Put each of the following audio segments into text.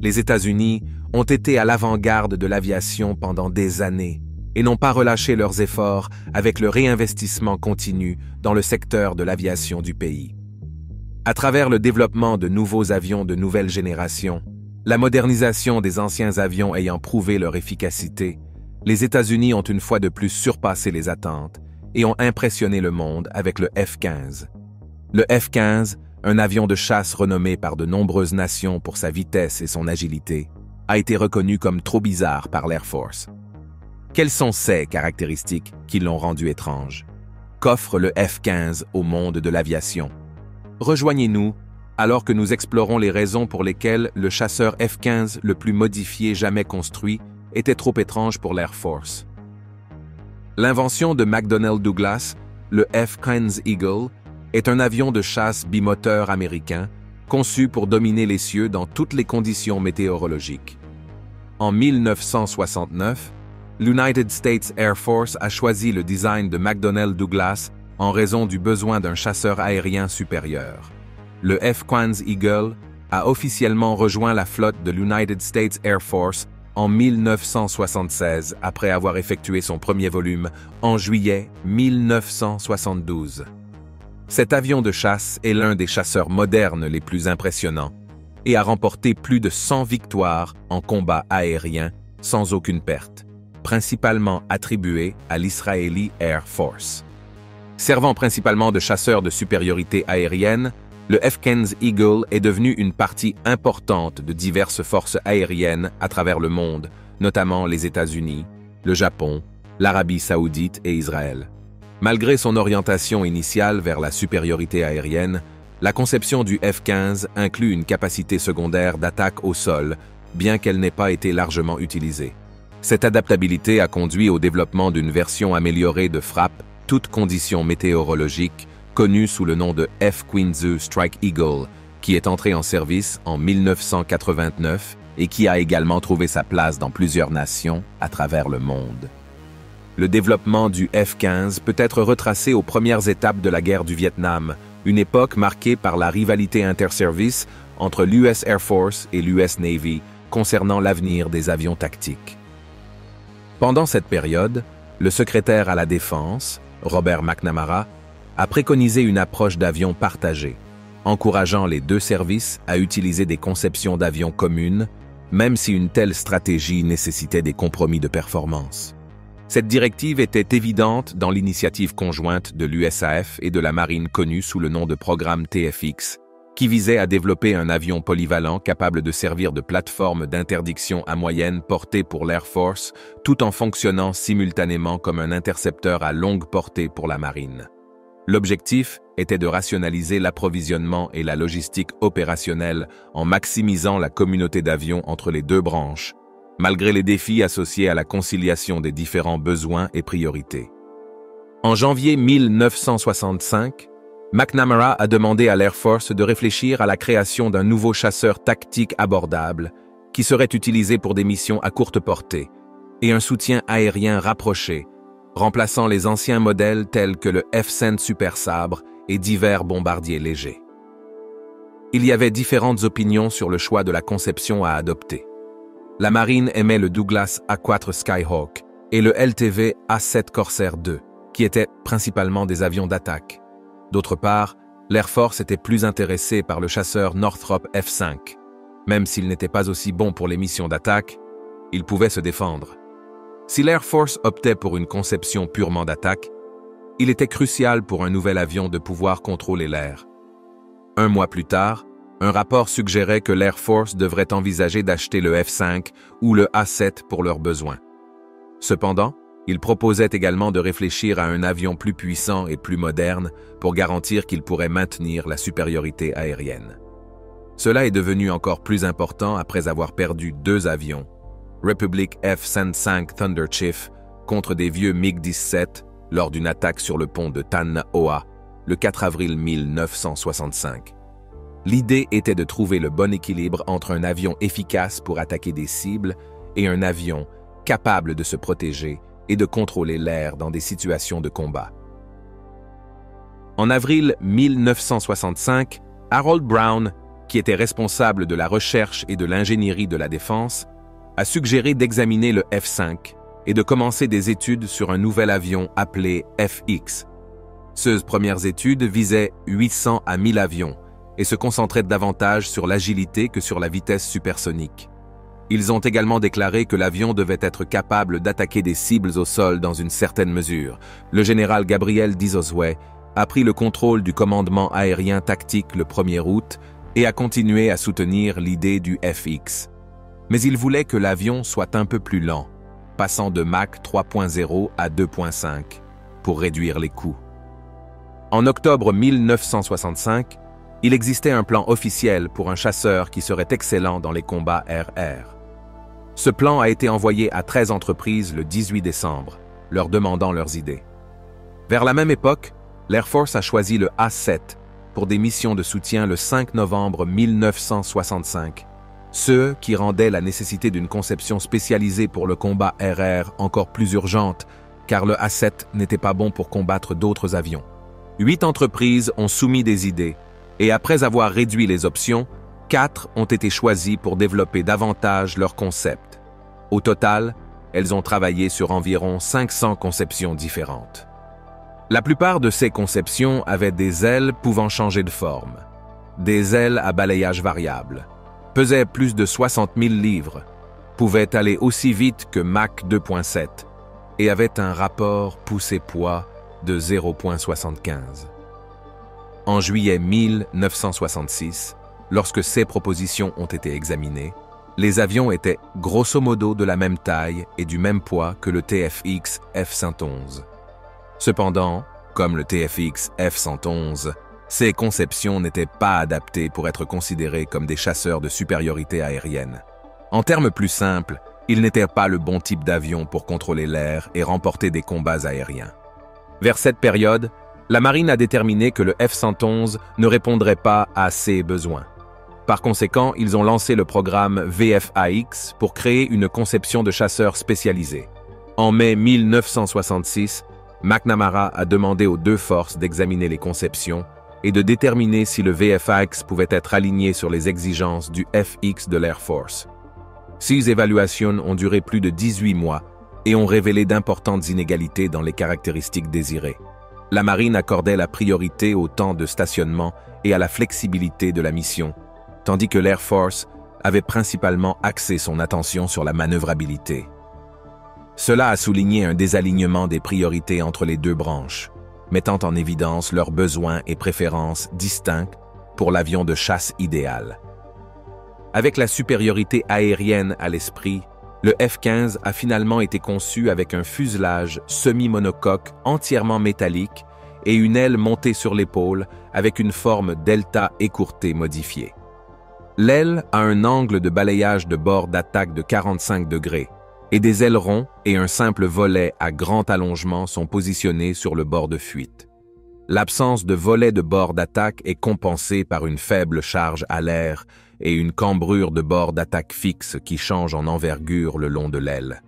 Les États-Unis ont été à l'avant-garde de l'aviation pendant des années et n'ont pas relâché leurs efforts avec le réinvestissement continu dans le secteur de l'aviation du pays. À travers le développement de nouveaux avions de nouvelle génération, la modernisation des anciens avions ayant prouvé leur efficacité, les États-Unis ont une fois de plus surpassé les attentes et ont impressionné le monde avec le F-15. Le F-15, un avion de chasse renommé par de nombreuses nations pour sa vitesse et son agilité, a été reconnu comme trop bizarre par l'Air Force. Quelles sont ces caractéristiques qui l'ont rendu étrange? Qu'offre le F-15 au monde de l'aviation? Rejoignez-nous alors que nous explorons les raisons pour lesquelles le chasseur F-15 le plus modifié jamais construit était trop étrange pour l'Air Force. L'invention de McDonnell Douglas, le F-15 Eagle, est un avion de chasse bimoteur américain conçu pour dominer les cieux dans toutes les conditions météorologiques. En 1969, l'United States Air Force a choisi le design de McDonnell Douglas en raison du besoin d'un chasseur aérien supérieur. Le F-15 Eagle a officiellement rejoint la flotte de l'United States Air Force en 1976 après avoir effectué son premier volume en juillet 1972. Cet avion de chasse est l'un des chasseurs modernes les plus impressionnants et a remporté plus de 100 victoires en combat aérien sans aucune perte, principalement attribué à l'Israeli Air Force. Servant principalement de chasseur de supériorité aérienne, le F-15 Eagle est devenu une partie importante de diverses forces aériennes à travers le monde, notamment les États-Unis, le Japon, l'Arabie saoudite et Israël. Malgré son orientation initiale vers la supériorité aérienne, la conception du F-15 inclut une capacité secondaire d'attaque au sol, bien qu'elle n'ait pas été largement utilisée. Cette adaptabilité a conduit au développement d'une version améliorée de frappe, toutes conditions météorologiques, connue sous le nom de F-15 Strike Eagle, qui est entrée en service en 1989 et qui a également trouvé sa place dans plusieurs nations à travers le monde. Le développement du F-15 peut être retracé aux premières étapes de la guerre du Vietnam, une époque marquée par la rivalité interservice entre l'US Air Force et l'US Navy concernant l'avenir des avions tactiques. Pendant cette période, le secrétaire à la Défense, Robert McNamara, a préconisé une approche d'avions partagés, encourageant les deux services à utiliser des conceptions d'avions communes, même si une telle stratégie nécessitait des compromis de performance. Cette directive était évidente dans l'initiative conjointe de l'USAF et de la Marine connue sous le nom de programme TFX, qui visait à développer un avion polyvalent capable de servir de plateforme d'interdiction à moyenne portée pour l'Air Force, tout en fonctionnant simultanément comme un intercepteur à longue portée pour la Marine. L'objectif était de rationaliser l'approvisionnement et la logistique opérationnelle en maximisant la communauté d'avions entre les deux branches, malgré les défis associés à la conciliation des différents besoins et priorités. En janvier 1965, McNamara a demandé à l'Air Force de réfléchir à la création d'un nouveau chasseur tactique abordable qui serait utilisé pour des missions à courte portée et un soutien aérien rapproché, remplaçant les anciens modèles tels que le F-100 Super Sabre et divers bombardiers légers. Il y avait différentes opinions sur le choix de la conception à adopter. La Marine aimait le Douglas A4 Skyhawk et le LTV A7 Corsair II, qui étaient principalement des avions d'attaque. D'autre part, l'Air Force était plus intéressé par le chasseur Northrop F-5. Même s'il n'était pas aussi bon pour les missions d'attaque, il pouvait se défendre. Si l'Air Force optait pour une conception purement d'attaque, il était crucial pour un nouvel avion de pouvoir contrôler l'air. Un mois plus tard, un rapport suggérait que l'Air Force devrait envisager d'acheter le F-5 ou le A-7 pour leurs besoins. Cependant, il proposait également de réfléchir à un avion plus puissant et plus moderne pour garantir qu'il pourrait maintenir la supériorité aérienne. Cela est devenu encore plus important après avoir perdu 2 avions, Republic F-105 Thunder Chief contre des vieux MiG-17 lors d'une attaque sur le pont de Tan Hoa le 4 avril 1965. L'idée était de trouver le bon équilibre entre un avion efficace pour attaquer des cibles et un avion capable de se protéger et de contrôler l'air dans des situations de combat. En avril 1965, Harold Brown, qui était responsable de la recherche et de l'ingénierie de la défense, a suggéré d'examiner le F-5 et de commencer des études sur un nouvel avion appelé FX. Ces premières études visaient 800 à 1000 avions et se concentraient davantage sur l'agilité que sur la vitesse supersonique. Ils ont également déclaré que l'avion devait être capable d'attaquer des cibles au sol dans une certaine mesure. Le général Gabriel Dizosway a pris le contrôle du commandement aérien tactique le 1er août et a continué à soutenir l'idée du FX. Mais il voulait que l'avion soit un peu plus lent, passant de Mach 3.0 à 2.5 pour réduire les coûts. En octobre 1965, il existait un plan officiel pour un chasseur qui serait excellent dans les combats air-air. Ce plan a été envoyé à 13 entreprises le 18 décembre, leur demandant leurs idées. Vers la même époque, l'Air Force a choisi le A-7 pour des missions de soutien le 5 novembre 1965, ce qui rendait la nécessité d'une conception spécialisée pour le combat air-air encore plus urgente, car le A-7 n'était pas bon pour combattre d'autres avions. 8 entreprises ont soumis des idées, et après avoir réduit les options, 4 ont été choisies pour développer davantage leur concept. Au total, elles ont travaillé sur environ 500 conceptions différentes. La plupart de ces conceptions avaient des ailes pouvant changer de forme, des ailes à balayage variable, pesaient plus de 60 000 livres, pouvaient aller aussi vite que Mach 2.7 et avaient un rapport poussée-poids de 0.75. En juillet 1966, lorsque ces propositions ont été examinées, les avions étaient grosso modo de la même taille et du même poids que le TFX F-111. Cependant, comme le TFX F-111, ces conceptions n'étaient pas adaptées pour être considérées comme des chasseurs de supériorité aérienne. En termes plus simples, ils n'étaient pas le bon type d'avion pour contrôler l'air et remporter des combats aériens. Vers cette période, la marine a déterminé que le F-111 ne répondrait pas à ses besoins. Par conséquent, ils ont lancé le programme VFAX pour créer une conception de chasseur spécialisé. En mai 1966, McNamara a demandé aux 2 forces d'examiner les conceptions et de déterminer si le VFAX pouvait être aligné sur les exigences du FX de l'Air Force. Ces évaluations ont duré plus de 18 mois et ont révélé d'importantes inégalités dans les caractéristiques désirées. La marine accordait la priorité au temps de stationnement et à la flexibilité de la mission, tandis que l'Air Force avait principalement axé son attention sur la manœuvrabilité. Cela a souligné un désalignement des priorités entre les 2 branches, mettant en évidence leurs besoins et préférences distincts pour l'avion de chasse idéal. Avec la supériorité aérienne à l'esprit, le F-15 a finalement été conçu avec un fuselage semi-monocoque entièrement métallique et une aile montée sur l'épaule avec une forme delta écourtée modifiée. L'aile a un angle de balayage de bord d'attaque de 45 degrés et des ailerons et un simple volet à grand allongement sont positionnés sur le bord de fuite. L'absence de volet de bord d'attaque est compensée par une faible charge à l'air et une cambrure de bord d'attaque fixe qui change en envergure le long de l'aile.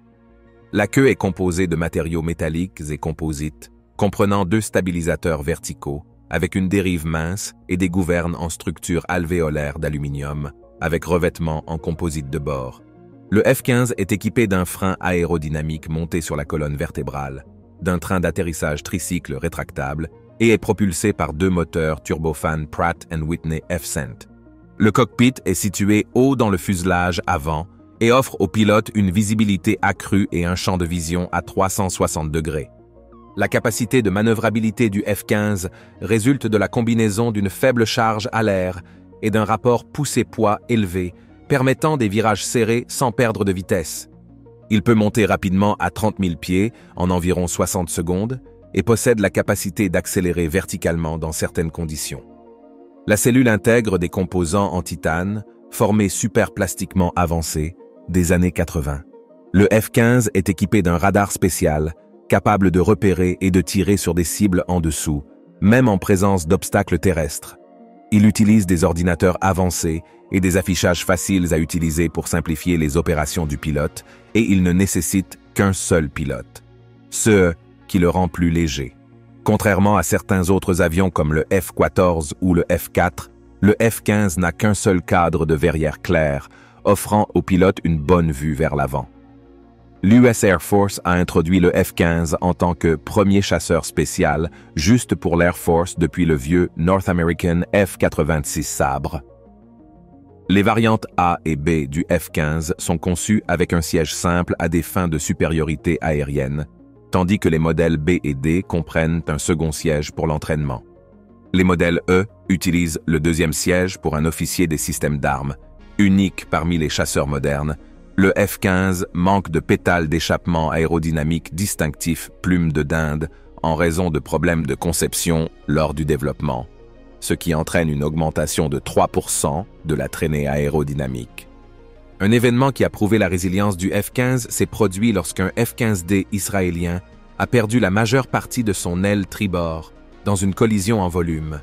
La queue est composée de matériaux métalliques et composites, comprenant 2 stabilisateurs verticaux, avec une dérive mince et des gouvernes en structure alvéolaire d'aluminium, avec revêtement en composite de bord. Le F-15 est équipé d'un frein aérodynamique monté sur la colonne vertébrale, d'un train d'atterrissage tricycle rétractable et est propulsé par 2 moteurs turbofan Pratt & Whitney F-100. Le cockpit est situé haut dans le fuselage avant et offre au pilote une visibilité accrue et un champ de vision à 360 degrés. La capacité de manœuvrabilité du F-15 résulte de la combinaison d'une faible charge à l'air et d'un rapport poussée-poids élevé, permettant des virages serrés sans perdre de vitesse. Il peut monter rapidement à 30 000 pieds en environ 60 secondes et possède la capacité d'accélérer verticalement dans certaines conditions. La cellule intègre des composants en titane, formés superplastiquement avancés, des années 80. Le F-15 est équipé d'un radar spécial, capable de repérer et de tirer sur des cibles en dessous, même en présence d'obstacles terrestres. Il utilise des ordinateurs avancés et des affichages faciles à utiliser pour simplifier les opérations du pilote, et il ne nécessite qu'un seul pilote, ce qui le rend plus léger. Contrairement à certains autres avions comme le F-14 ou le F-4, Le F-15 n'a qu'un seul cadre de verrière claire, offrant aux pilotes une bonne vue vers l'avant. L'US Air Force a introduit le F-15 en tant que premier chasseur spécial, juste pour l'Air Force depuis le vieux North American F-86 Sabre. Les variantes A et B du F-15 sont conçues avec un siège simple à des fins de supériorité aérienne, tandis que les modèles B et D comprennent un second siège pour l'entraînement. Les modèles E utilisent le deuxième siège pour un officier des systèmes d'armes. Unique parmi les chasseurs modernes, le F-15 manque de pétales d'échappement aérodynamique distinctifs plume de dinde en raison de problèmes de conception lors du développement, ce qui entraîne une augmentation de 3% de la traînée aérodynamique. Un événement qui a prouvé la résilience du F-15 s'est produit lorsqu'un F-15D israélien a perdu la majeure partie de son aile tribord dans une collision en volume.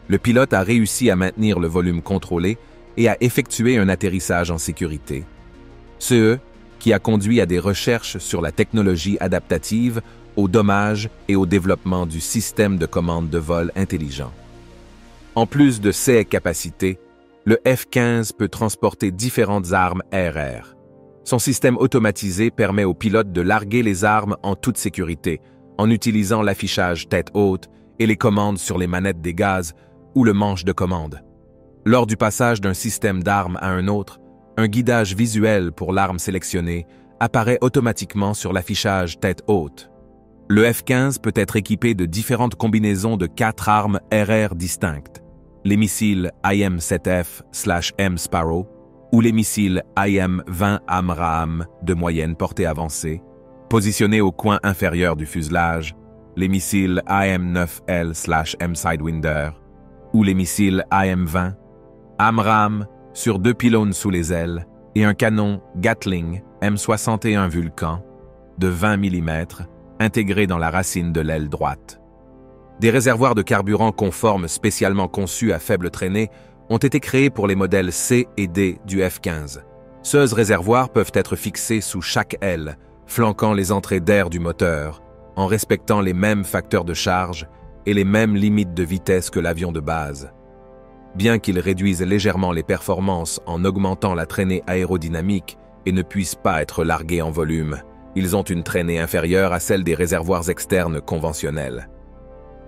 Le pilote a réussi à maintenir le volume contrôlé et à effectuer un atterrissage en sécurité. Ce qui a conduit à des recherches sur la technologie adaptative, aux dommages et au développement du système de commande de vol intelligent. En plus de ces capacités, le F-15 peut transporter différentes armes air-air. Son système automatisé permet aux pilotes de larguer les armes en toute sécurité, en utilisant l'affichage tête haute et les commandes sur les manettes des gaz ou le manche de commande. Lors du passage d'un système d'armes à un autre, un guidage visuel pour l'arme sélectionnée apparaît automatiquement sur l'affichage tête haute. Le F-15 peut être équipé de différentes combinaisons de 4 armes RR distinctes, les missiles IM-7F/M Sparrow ou les missiles IM-20 AMRAAM de moyenne portée avancée, positionnés au coin inférieur du fuselage, les missiles IM-9L/M Sidewinder ou les missiles IM-20 AMRAAM sur 2 pylônes sous les ailes et un canon Gatling M61 Vulcan de 20 mm intégré dans la racine de l'aile droite. Des réservoirs de carburant conformes spécialement conçus à faible traînée ont été créés pour les modèles C et D du F-15. Ces réservoirs peuvent être fixés sous chaque aile, flanquant les entrées d'air du moteur, en respectant les mêmes facteurs de charge et les mêmes limites de vitesse que l'avion de base. Bien qu'ils réduisent légèrement les performances en augmentant la traînée aérodynamique et ne puissent pas être largués en volume, ils ont une traînée inférieure à celle des réservoirs externes conventionnels.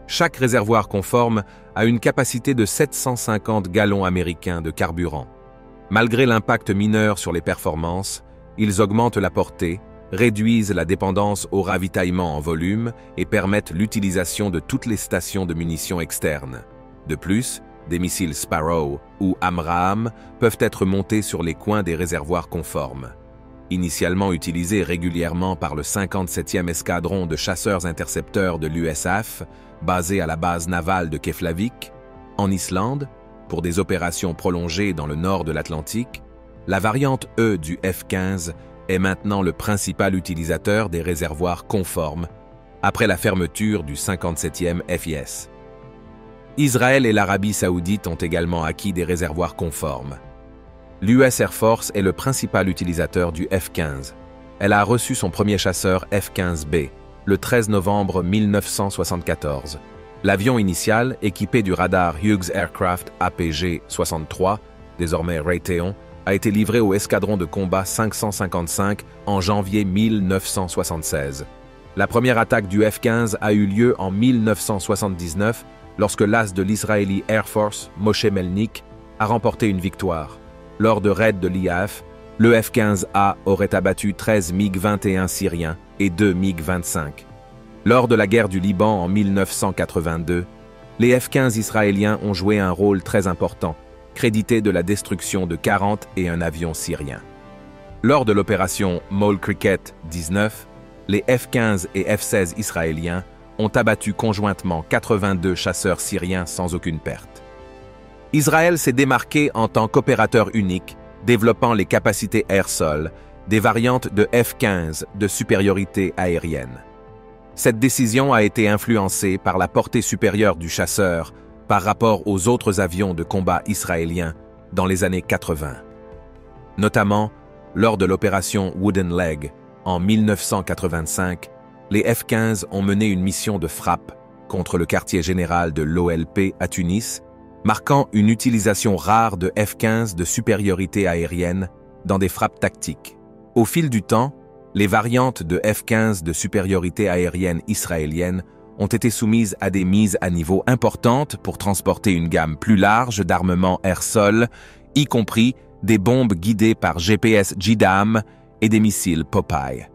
Chaque réservoir conforme a une capacité de 750 gallons américains de carburant. Malgré l'impact mineur sur les performances, ils augmentent la portée, réduisent la dépendance au ravitaillement en volume et permettent l'utilisation de toutes les stations de munitions externes. De plus, des missiles Sparrow ou AMRAAM peuvent être montés sur les coins des réservoirs conformes. Initialement utilisés régulièrement par le 57e escadron de chasseurs-intercepteurs de l'USAF, basé à la base navale de Keflavik, en Islande, pour des opérations prolongées dans le nord de l'Atlantique, la variante E du F-15 est maintenant le principal utilisateur des réservoirs conformes, après la fermeture du 57e FIS. Israël et l'Arabie saoudite ont également acquis des réservoirs conformes. L'US Air Force est le principal utilisateur du F-15. Elle a reçu son premier chasseur F-15B le 13 novembre 1974. L'avion initial, équipé du radar Hughes Aircraft APG-63, désormais Raytheon, a été livré au escadron de combat 555 en janvier 1976. La première attaque du F-15 a eu lieu en 1979 lorsque l'as de l'Israeli Air Force, Moshe Melnik, a remporté une victoire. Lors de raids de l'IAF, le F-15A aurait abattu 13 MiG-21 syriens et 2 MiG-25. Lors de la guerre du Liban en 1982, les F-15 israéliens ont joué un rôle très important, crédité de la destruction de 41 avions syriens. Lors de l'opération Mole Cricket 19, les F-15 et F-16 israéliens ont abattu conjointement 82 chasseurs syriens sans aucune perte. Israël s'est démarqué en tant qu'opérateur unique, développant les capacités air-sol, des variantes de F-15 de supériorité aérienne. Cette décision a été influencée par la portée supérieure du chasseur par rapport aux autres avions de combat israéliens dans les années 80. Notamment, lors de l'opération Wooden Leg en 1985, les F-15 ont mené une mission de frappe contre le quartier général de l'OLP à Tunis marquant une utilisation rare de F-15 de supériorité aérienne dans des frappes tactiques. Au fil du temps, les variantes de F-15 de supériorité aérienne israélienne ont été soumises à des mises à niveau importantes pour transporter une gamme plus large d'armements air-sol, y compris des bombes guidées par GPS JDAM et des missiles Popeye.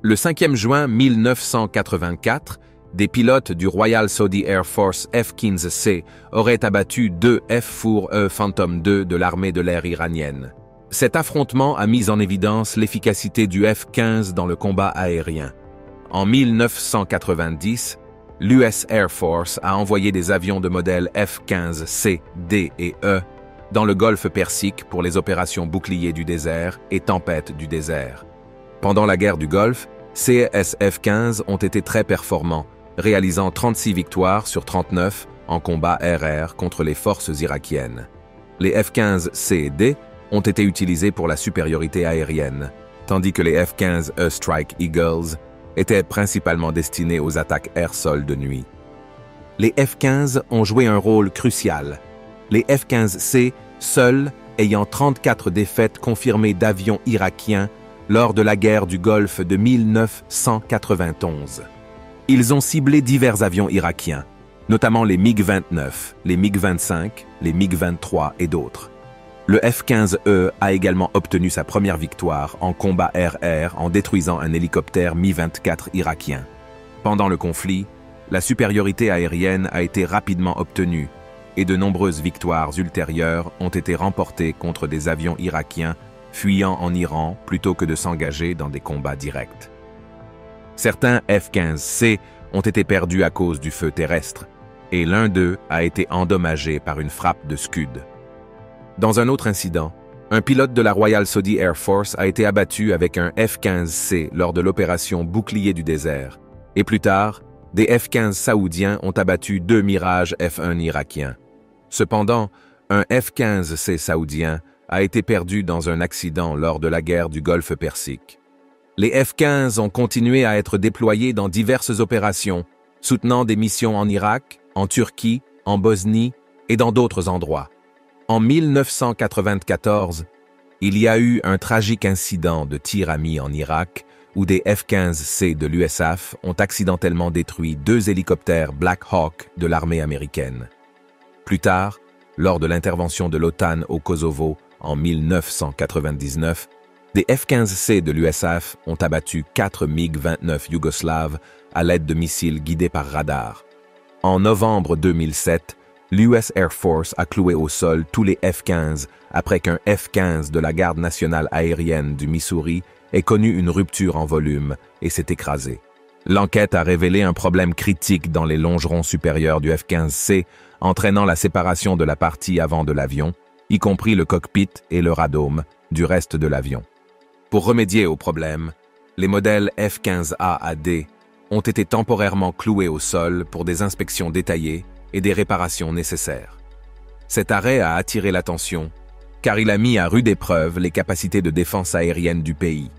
Le 5 juin 1984, des pilotes du Royal Saudi Air Force F-15C auraient abattu 2 F-4E Phantom II de l'armée de l'air iranienne. Cet affrontement a mis en évidence l'efficacité du F-15 dans le combat aérien. En 1990, l'US Air Force a envoyé des avions de modèle F-15C, D et E dans le golfe Persique pour les opérations Bouclier du désert et Tempête du désert. Pendant la guerre du Golfe, ces F-15 ont été très performants, réalisant 36 victoires sur 39 en combat air-air contre les forces irakiennes. Les F-15C et D ont été utilisés pour la supériorité aérienne, tandis que les F-15E Strike Eagles étaient principalement destinés aux attaques air-sol de nuit. Les F-15 ont joué un rôle crucial, les F-15C seuls ayant 34 défaites confirmées d'avions irakiens lors de la guerre du Golfe de 1991. Ils ont ciblé divers avions irakiens, notamment les MiG-29, les MiG-25, les MiG-23 et d'autres. Le F-15E a également obtenu sa première victoire en combat air-air en détruisant un hélicoptère Mi-24 irakien. Pendant le conflit, la supériorité aérienne a été rapidement obtenue et de nombreuses victoires ultérieures ont été remportées contre des avions irakiens fuyant en Iran plutôt que de s'engager dans des combats directs. Certains F-15C ont été perdus à cause du feu terrestre, et l'un d'eux a été endommagé par une frappe de Scud. Dans un autre incident, un pilote de la Royal Saudi Air Force a été abattu avec un F-15C lors de l'opération Bouclier du désert, et plus tard, des F-15 saoudiens ont abattu 2 Mirage F-1 irakiens. Cependant, un F-15C saoudien a été perdu dans un accident lors de la guerre du Golfe Persique. Les F-15 ont continué à être déployés dans diverses opérations, soutenant des missions en Irak, en Turquie, en Bosnie et dans d'autres endroits. En 1994, il y a eu un tragique incident de tir ami en Irak où des F-15C de l'USAF ont accidentellement détruit 2 hélicoptères Black Hawk de l'armée américaine. Plus tard, lors de l'intervention de l'OTAN au Kosovo en 1999, des F-15C de l'USAF ont abattu 4 MiG-29 yougoslaves à l'aide de missiles guidés par radar. En novembre 2007, l'US Air Force a cloué au sol tous les F-15 après qu'un F-15 de la Garde nationale aérienne du Missouri ait connu une rupture en volume et s'est écrasé. L'enquête a révélé un problème critique dans les longerons supérieurs du F-15C, entraînant la séparation de la partie avant de l'avion, y compris le cockpit et le radome, du reste de l'avion. Pour remédier au problème, les modèles F-15A à D ont été temporairement cloués au sol pour des inspections détaillées et des réparations nécessaires. Cet arrêt a attiré l'attention, car il a mis à rude épreuve les capacités de défense aérienne du pays.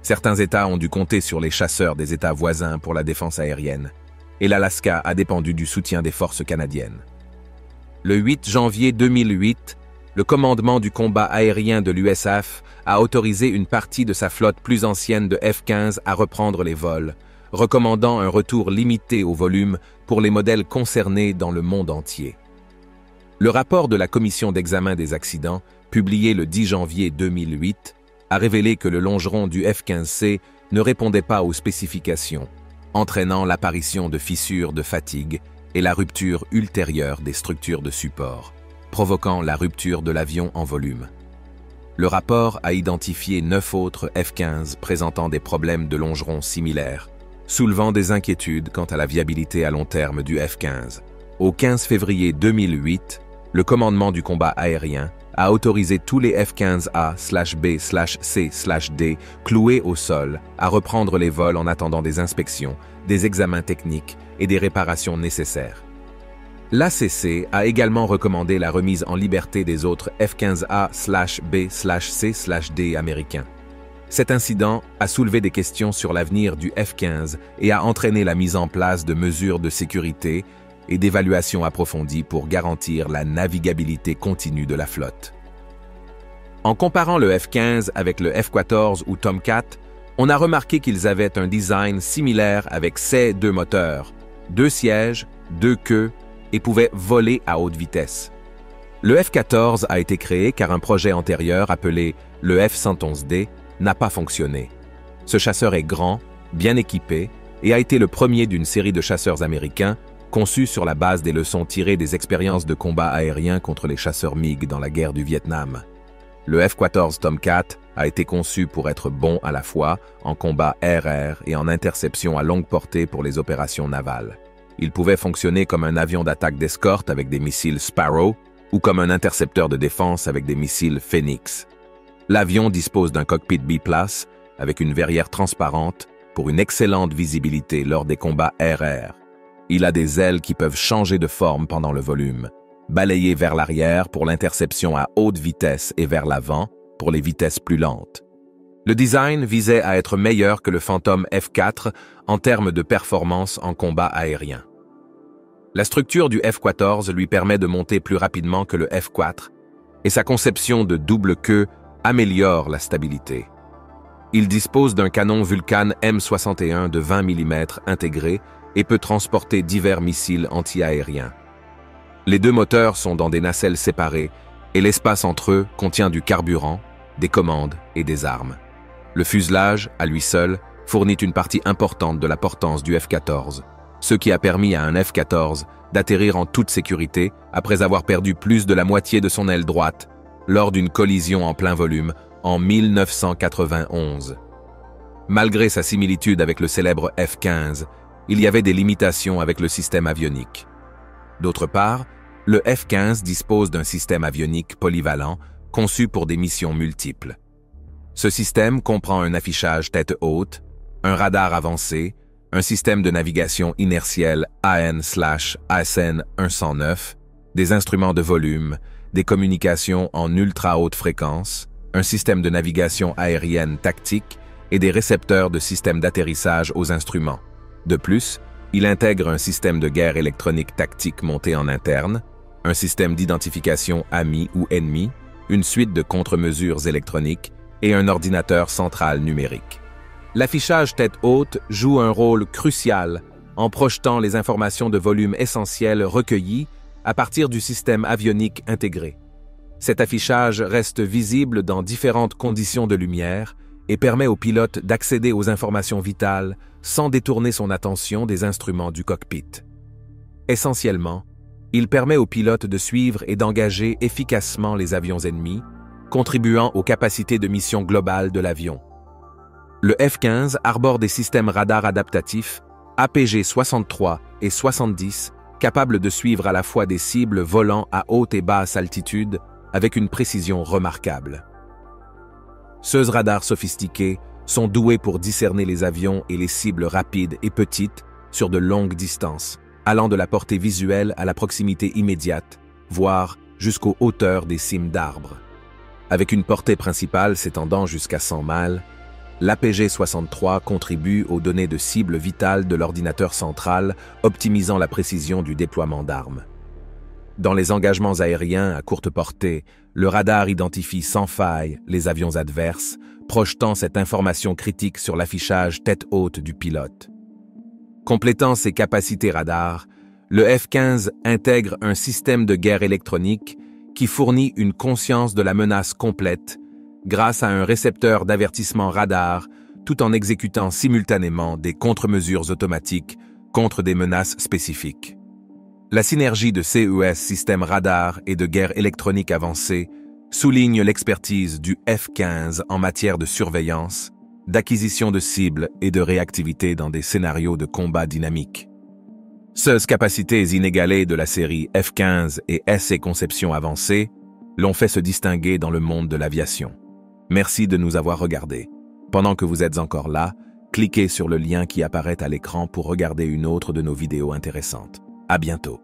Certains États ont dû compter sur les chasseurs des États voisins pour la défense aérienne, et l'Alaska a dépendu du soutien des forces canadiennes. Le 8 janvier 2008, le commandement du combat aérien de l'USAF a autorisé une partie de sa flotte plus ancienne de F-15 à reprendre les vols, recommandant un retour limité au volume pour les modèles concernés dans le monde entier. Le rapport de la Commission d'examen des accidents, publié le 10 janvier 2008, a révélé que le longeron du F-15C ne répondait pas aux spécifications, entraînant l'apparition de fissures de fatigue et la rupture ultérieure des structures de support, provoquant la rupture de l'avion en volume. Le rapport a identifié 9 autres F-15 présentant des problèmes de longeron similaires, soulevant des inquiétudes quant à la viabilité à long terme du F-15. Au 15 février 2008, le commandement du combat aérien a autorisé tous les F-15A/B/C/D cloués au sol à reprendre les vols en attendant des inspections, des examens techniques et des réparations nécessaires. L'ACC a également recommandé la remise en liberté des autres F-15A/B/C/D américains. Cet incident a soulevé des questions sur l'avenir du F-15 et a entraîné la mise en place de mesures de sécurité et d'évaluation approfondie pour garantir la navigabilité continue de la flotte. En comparant le F-15 avec le F-14 ou Tomcat, on a remarqué qu'ils avaient un design similaire avec ces deux moteurs, 2 sièges, 2 queues et pouvaient voler à haute vitesse. Le F-14 a été créé car un projet antérieur appelé le F-111D n'a pas fonctionné. Ce chasseur est grand, bien équipé et a été le premier d'une série de chasseurs américains conçus sur la base des leçons tirées des expériences de combat aérien contre les chasseurs MiG dans la guerre du Vietnam. Le F-14 Tomcat a été conçu pour être bon à la fois en combat air-air et en interception à longue portée pour les opérations navales. Il pouvait fonctionner comme un avion d'attaque d'escorte avec des missiles Sparrow ou comme un intercepteur de défense avec des missiles Phoenix. L'avion dispose d'un cockpit biplace avec une verrière transparente pour une excellente visibilité lors des combats air-air. Il a des ailes qui peuvent changer de forme pendant le volume, balayer vers l'arrière pour l'interception à haute vitesse et vers l'avant pour les vitesses plus lentes. Le design visait à être meilleur que le Phantom F-4 en termes de performance en combat aérien. La structure du F-14 lui permet de monter plus rapidement que le F-4 et sa conception de double queue améliore la stabilité. Il dispose d'un canon Vulcan M61 de 20 mm intégré et peut transporter divers missiles anti-aériens. Les deux moteurs sont dans des nacelles séparées et l'espace entre eux contient du carburant, des commandes et des armes. Le fuselage, à lui seul, fournit une partie importante de la portance du F-14, ce qui a permis à un F-14 d'atterrir en toute sécurité après avoir perdu plus de la moitié de son aile droite lors d'une collision en plein volume en 1991. Malgré sa similitude avec le célèbre F-15, il y avait des limitations avec le système avionique. D'autre part, le F-15 dispose d'un système avionique polyvalent conçu pour des missions multiples. Ce système comprend un affichage tête haute, un radar avancé, un système de navigation inertielle AN/ASN 109, des instruments de volume, des communications en ultra haute fréquence, un système de navigation aérienne tactique et des récepteurs de systèmes d'atterrissage aux instruments. De plus, il intègre un système de guerre électronique tactique monté en interne, un système d'identification ami ou ennemi, une suite de contre-mesures électroniques et un ordinateur central numérique. L'affichage tête haute joue un rôle crucial en projetant les informations de volume essentielles recueillies à partir du système avionique intégré. Cet affichage reste visible dans différentes conditions de lumière et permet au pilote d'accéder aux informations vitales sans détourner son attention des instruments du cockpit. Essentiellement, il permet au pilote de suivre et d'engager efficacement les avions ennemis, contribuant aux capacités de mission globale de l'avion. Le F-15 arbore des systèmes radars adaptatifs APG-63 et 70 capables de suivre à la fois des cibles volant à haute et basse altitude avec une précision remarquable. Ces radars sophistiqués sont doués pour discerner les avions et les cibles rapides et petites sur de longues distances, allant de la portée visuelle à la proximité immédiate, voire jusqu'aux hauteurs des cimes d'arbres. Avec une portée principale s'étendant jusqu'à 100 miles, l'APG-63 contribue aux données de cible vitale de l'ordinateur central, optimisant la précision du déploiement d'armes. Dans les engagements aériens à courte portée, le radar identifie sans faille les avions adverses, projetant cette information critique sur l'affichage tête haute du pilote. Complétant ses capacités radar, le F-15 intègre un système de guerre électronique qui fournit une conscience de la menace complète grâce à un récepteur d'avertissement radar tout en exécutant simultanément des contre-mesures automatiques contre des menaces spécifiques. La synergie de CES système radar et de guerre électronique avancée souligne l'expertise du F-15 en matière de surveillance, d'acquisition de cibles et de réactivité dans des scénarios de combat dynamiques. Ces capacités inégalées de la série F-15 et ses conceptions avancées l'ont fait se distinguer dans le monde de l'aviation. Merci de nous avoir regardés. Pendant que vous êtes encore là, cliquez sur le lien qui apparaît à l'écran pour regarder une autre de nos vidéos intéressantes. À bientôt.